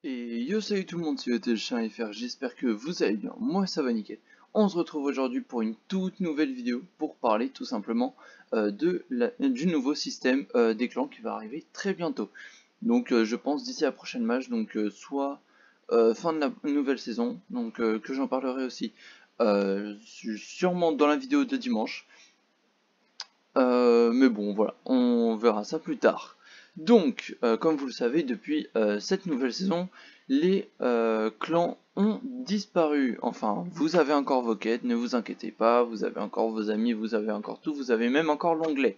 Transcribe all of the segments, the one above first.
Et yo, salut tout le monde, c'est ETLChien.fr, j'espère que vous allez bien, moi ça va nickel. On se retrouve aujourd'hui pour une toute nouvelle vidéo pour parler tout simplement du nouveau système des clans qui va arriver très bientôt. Donc je pense d'ici la prochaine match, donc soit fin de la nouvelle saison, donc que j'en parlerai aussi sûrement dans la vidéo de dimanche. Mais bon, voilà, on verra ça plus tard. Donc, comme vous le savez, depuis cette nouvelle saison, les clans ont disparu. Enfin, vous avez encore vos quêtes, ne vous inquiétez pas, vous avez encore vos amis, vous avez encore tout, vous avez même encore l'onglet.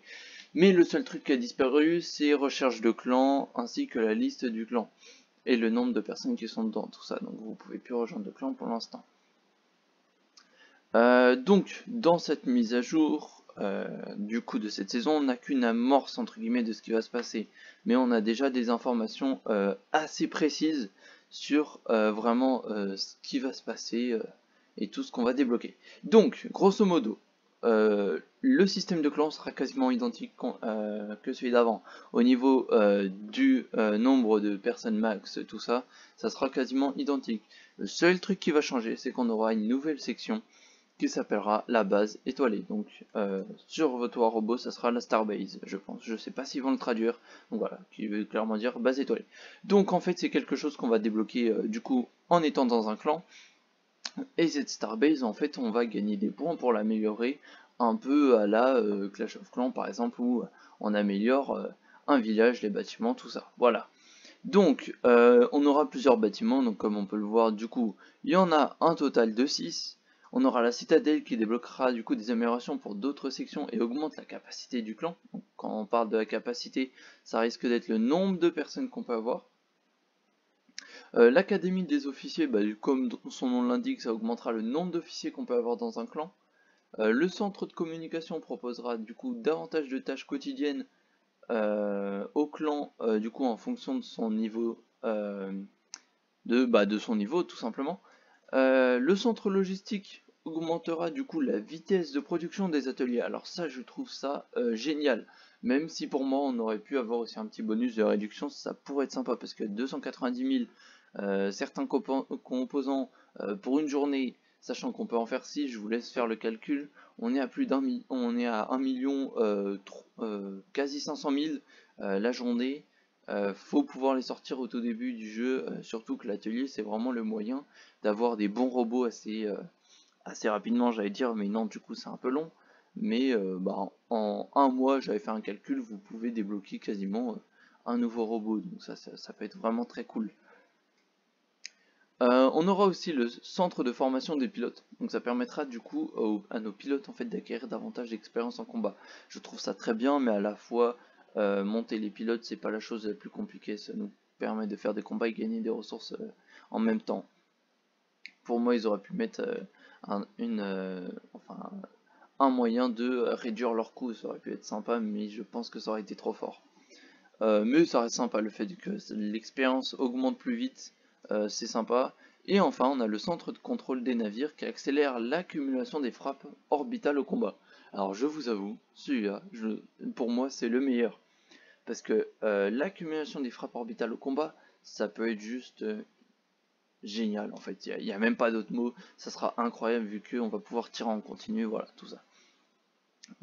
Mais le seul truc qui a disparu, c'est recherche de clan, ainsi que la liste du clan. Et le nombre de personnes qui sont dedans, tout ça. Donc vous pouvez plus rejoindre de clan pour l'instant. Donc, dans cette mise à jour du coup de cette saison, on n'a qu'une amorce entre guillemets de ce qui va se passer, mais on a déjà des informations assez précises sur vraiment ce qui va se passer et tout ce qu'on va débloquer. Donc, grosso modo, le système de clans sera quasiment identique que celui d'avant. Au niveau du nombre de personnes max, tout ça, ça sera quasiment identique. Le seul truc qui va changer, c'est qu'on aura une nouvelle section qui s'appellera la base étoilée. Donc sur votre robot, ça sera la Starbase, je pense. Je sais pas s'ils vont le traduire. Donc voilà, qui veut clairement dire base étoilée. Donc en fait, c'est quelque chose qu'on va débloquer du coup en étant dans un clan. Et cette Starbase, en fait, on va gagner des points pour l'améliorer un peu à la Clash of Clans par exemple, où on améliore un village, les bâtiments, tout ça. Voilà. Donc, on aura plusieurs bâtiments, donc comme on peut le voir, du coup, il y en a un total de 6. On aura la citadelle qui débloquera du coup des améliorations pour d'autres sections et augmente la capacité du clan. Donc, quand on parle de la capacité, ça risque d'être le nombre de personnes qu'on peut avoir. L'académie des officiers, comme son nom l'indique, ça augmentera le nombre d'officiers qu'on peut avoir dans un clan. Le centre de communication proposera du coup davantage de tâches quotidiennes au clan, du coup en fonction de son niveau de son niveau tout simplement. Le centre logistique augmentera du coup la vitesse de production des ateliers. Alors ça, je trouve ça génial. Même si pour moi on aurait pu avoir aussi un petit bonus de réduction, ça pourrait être sympa parce que 290 000 certains composants pour une journée, sachant qu'on peut en faire 6, je vous laisse faire le calcul, on est à plus on est à 1 million, quasi 500 000 la journée. Faut pouvoir les sortir au tout début du jeu, surtout que l'atelier c'est vraiment le moyen d'avoir des bons robots assez rapidement, j'allais dire, mais non, du coup c'est un peu long. Mais en un mois, j'avais fait un calcul, vous pouvez débloquer quasiment un nouveau robot, donc ça peut être vraiment très cool. On aura aussi le centre de formation des pilotes, donc ça permettra du coup à nos pilotes en fait d'acquérir davantage d'expérience en combat. Je trouve ça très bien, mais à la fois monter les pilotes c'est pas la chose la plus compliquée, ça nous permet de faire des combats et gagner des ressources en même temps. Pour moi, ils auraient pu mettre un moyen de réduire leurs coûts, ça aurait pu être sympa, mais je pense que ça aurait été trop fort. Mais ça reste sympa, le fait que l'expérience augmente plus vite, c'est sympa. Et enfin, on a le centre de contrôle des navires qui accélère l'accumulation des frappes orbitales au combat. Alors je vous avoue, celui-là, pour moi c'est le meilleur. Parce que l'accumulation des frappes orbitales au combat, ça peut être juste génial en fait, il n'y a même pas d'autres mots, ça sera incroyable vu qu'on va pouvoir tirer en continu, voilà, tout ça.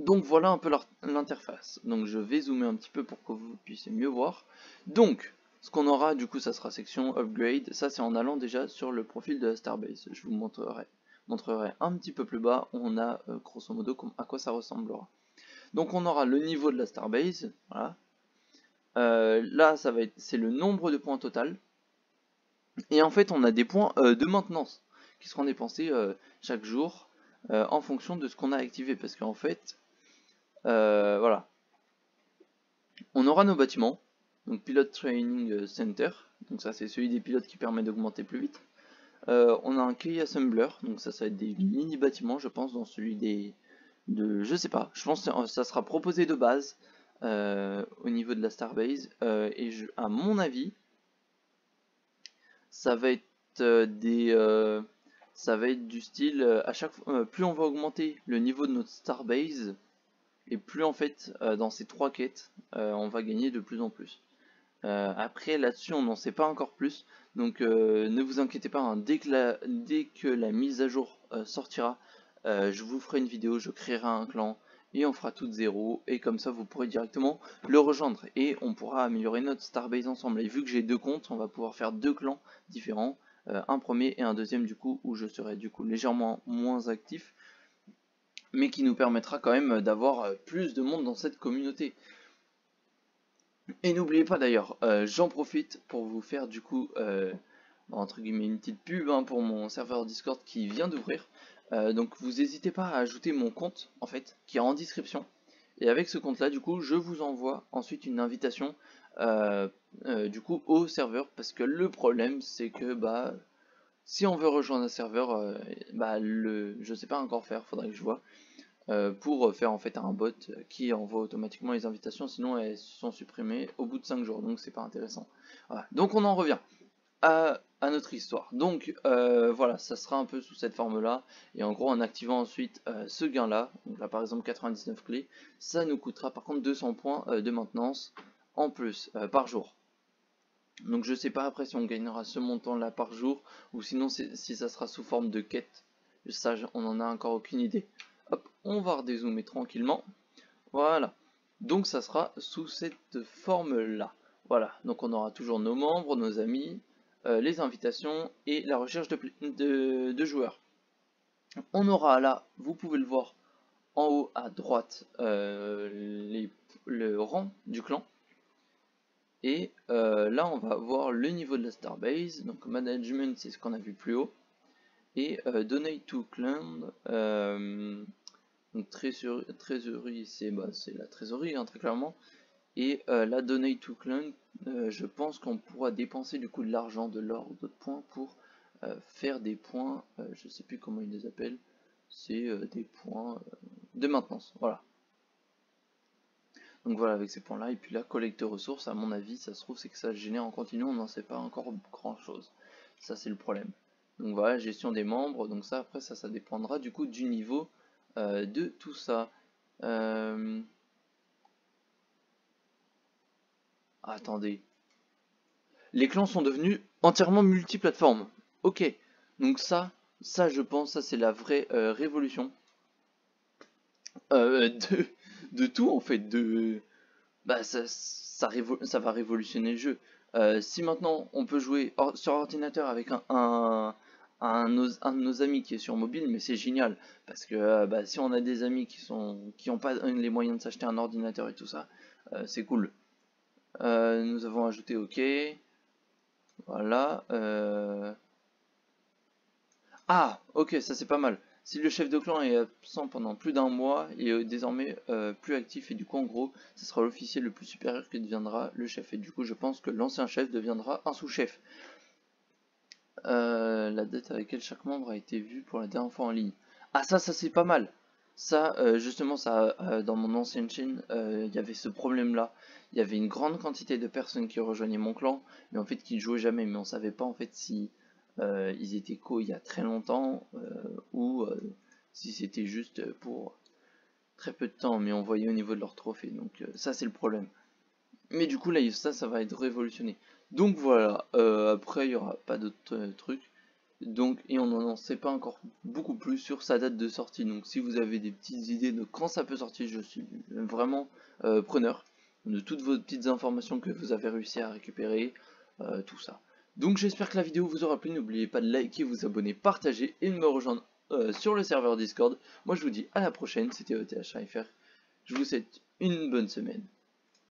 Donc voilà un peu l'interface, donc je vais zoomer un petit peu pour que vous puissiez mieux voir. Donc, ce qu'on aura du coup, ça sera section upgrade, ça c'est en allant déjà sur le profil de la Starbase, je vous montrerai un petit peu plus bas, on a grosso modo à quoi ça ressemblera. Donc on aura le niveau de la Starbase, voilà. Là c'est le nombre de points total. Et en fait, on a des points de maintenance qui seront dépensés chaque jour en fonction de ce qu'on a activé. Parce qu'en fait, voilà, on aura nos bâtiments. Donc, Pilot Training Center. Donc, ça, c'est celui des pilotes qui permet d'augmenter plus vite. On a un Key Assembler. Donc, ça va être des mini bâtiments, je pense, dans celui je sais pas. Je pense que ça sera proposé de base au niveau de la Starbase. À mon avis, ça va être ça va être du style à chaque fois, plus on va augmenter le niveau de notre Starbase et plus en fait dans ces trois quêtes on va gagner de plus en plus. Après là-dessus on n'en sait pas encore plus, donc ne vous inquiétez pas, hein, dès que la mise à jour sortira, je vous ferai une vidéo, je créerai un clan et on fera tout de zéro, et comme ça vous pourrez directement le rejoindre et on pourra améliorer notre Starbase ensemble. Et vu que j'ai deux comptes, on va pouvoir faire deux clans différents, un premier et un deuxième du coup où je serai du coup légèrement moins actif, mais qui nous permettra quand même d'avoir plus de monde dans cette communauté. Et n'oubliez pas d'ailleurs, j'en profite pour vous faire du coup, entre guillemets, une petite pub hein, pour mon serveur Discord qui vient d'ouvrir. Donc vous n'hésitez pas à ajouter mon compte en fait, qui est en description. Et avec ce compte là, du coup, je vous envoie ensuite une invitation du coup au serveur. Parce que le problème c'est que bah si on veut rejoindre un serveur, je sais pas encore faire, faudrait que je vois. Pour faire en fait un bot qui envoie automatiquement les invitations, sinon elles sont supprimées au bout de 5 jours, donc c'est pas intéressant. Voilà. Donc on en revient à notre histoire. Donc voilà, ça sera un peu sous cette forme là, et en gros en activant ensuite ce gain là, donc là par exemple 99 clés, ça nous coûtera par contre 200 points de maintenance en plus par jour. Donc je sais pas après si on gagnera ce montant là par jour, ou sinon si ça sera sous forme de quête, ça on en a encore aucune idée. Hop, on va redézoomer tranquillement. Voilà. Donc ça sera sous cette forme-là. Voilà. Donc on aura toujours nos membres, nos amis, les invitations et la recherche de joueurs. On aura là, vous pouvez le voir en haut à droite, le rang du clan. Et là on va voir le niveau de la Starbase. Donc management, c'est ce qu'on a vu plus haut. Et donate to clan. Donc trésorerie, c'est la trésorerie hein, très clairement. Et la donate to clan, je pense qu'on pourra dépenser du coup de l'argent, de l'or ou d'autres points pour faire des points, je sais plus comment ils les appellent, c'est des points de maintenance, voilà. Donc voilà, avec ces points là, et puis la collecte de ressources, à mon avis, ça se trouve c'est que ça génère en continu, on n'en sait pas encore grand chose, ça c'est le problème. Donc voilà, gestion des membres, donc ça après ça dépendra du coup du niveau de tout ça. Attendez. Les clans sont devenus entièrement multiplateformes. Ok. Donc ça je pense, ça c'est la vraie révolution. De tout en fait. Ça va révolutionner le jeu. Si maintenant on peut jouer sur ordinateur avec un de nos amis qui est sur mobile, mais c'est génial. Parce que si on a des amis qui ont pas les moyens de s'acheter un ordinateur et tout ça, c'est cool. Nous avons ajouté OK. Voilà. Ah, ok, ça c'est pas mal. Si le chef de clan est absent pendant plus d'un mois, il est désormais plus actif et du coup en gros, ce sera l'officier le plus supérieur qui deviendra le chef. Et du coup je pense que l'ancien chef deviendra un sous-chef. La date à laquelle chaque membre a été vu pour la dernière fois en ligne. Ah ça c'est pas mal. Ça, justement, ça, dans mon ancienne chaîne, il y avait ce problème-là. Il y avait une grande quantité de personnes qui rejoignaient mon clan, mais en fait qui ne jouaient jamais. Mais on savait pas en fait si ils étaient co il y a très longtemps ou si c'était juste pour très peu de temps. Mais on voyait au niveau de leur trophée. Donc ça c'est le problème. Mais du coup là ça va être révolutionné. Donc voilà. Après il y aura pas d'autres trucs. Donc, et on n'en sait pas encore beaucoup plus sur sa date de sortie. Donc si vous avez des petites idées de quand ça peut sortir, je suis vraiment preneur de toutes vos petites informations que vous avez réussi à récupérer, tout ça. Donc j'espère que la vidéo vous aura plu. N'oubliez pas de liker, vous abonner, partager et de me rejoindre sur le serveur Discord. Moi je vous dis à la prochaine, c'était ETHFR. Je vous souhaite une bonne semaine.